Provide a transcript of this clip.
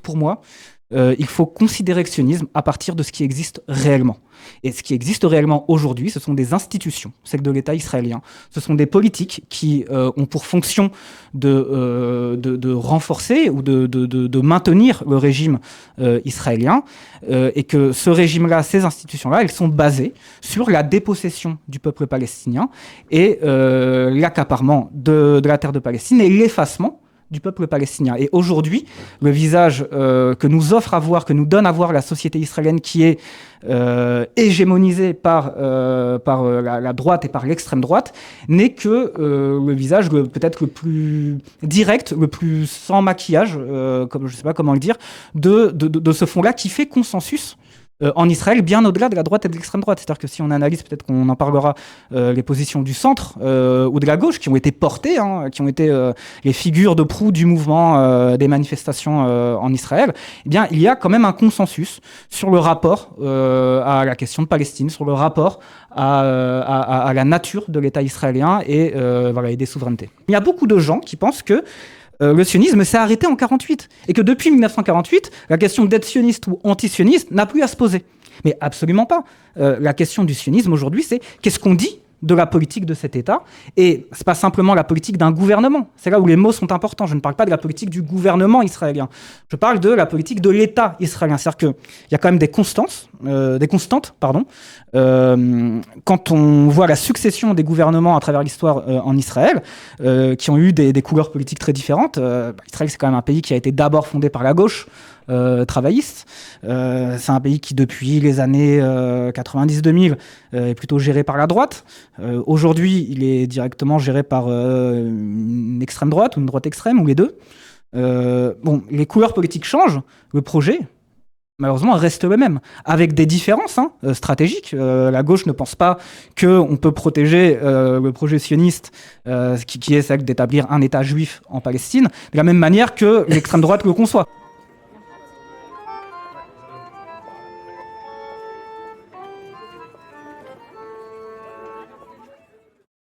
pour moi, il faut considérer le sionisme à partir de ce qui existe réellement. Et ce qui existe réellement aujourd'hui, ce sont des institutions, celles de l'État israélien. Ce sont des politiques qui ont pour fonction de renforcer ou de maintenir le régime israélien. Et que ce régime-là, ces institutions-là, elles sont basées sur la dépossession du peuple palestinien et l'accaparement de la terre de Palestine et l'effacement du peuple palestinien. Et aujourd'hui, le visage que nous offre à voir, que nous donne à voir la société israélienne qui est hégémonisée par la droite et par l'extrême droite, n'est que le visage peut-être le plus direct, le plus sans maquillage, comme je ne sais pas comment le dire, de ce fond-là qui fait consensus en Israël, bien au-delà de la droite et de l'extrême droite. C'est-à-dire que si on analyse, peut-être qu'on en parlera, les positions du centre ou de la gauche qui ont été portées, qui ont été les figures de proue du mouvement des manifestations en Israël, eh bien, il y a quand même un consensus sur le rapport à la question de Palestine, sur le rapport à la nature de l'État israélien et des souverainetés. Il y a beaucoup de gens qui pensent que le sionisme s'est arrêté en 1948 et que depuis 1948, la question d'être sioniste ou anti-sioniste n'a plus à se poser. Mais absolument pas. La question du sionisme aujourd'hui, c'est qu'est-ce qu'on dit de la politique de cet État, et c'est pas simplement la politique d'un gouvernement. C'est là où les mots sont importants. Je ne parle pas de la politique du gouvernement israélien. Je parle de la politique de l'État israélien. C'est-à-dire qu'il y a quand même des constantes, quand on voit la succession des gouvernements à travers l'histoire en Israël, qui ont eu des couleurs politiques très différentes. Israël, c'est quand même un pays qui a été d'abord fondé par la gauche, travailliste. C'est un pays qui, depuis les années 90-2000, est plutôt géré par la droite. Aujourd'hui, il est directement géré par une extrême droite ou une droite extrême, ou les deux. Les couleurs politiques changent, le projet, malheureusement, reste le même, avec des différences stratégiques. La gauche ne pense pas qu'on peut protéger le projet sioniste, qui est celle d'établir un État juif en Palestine, de la même manière que l'extrême droite le conçoit.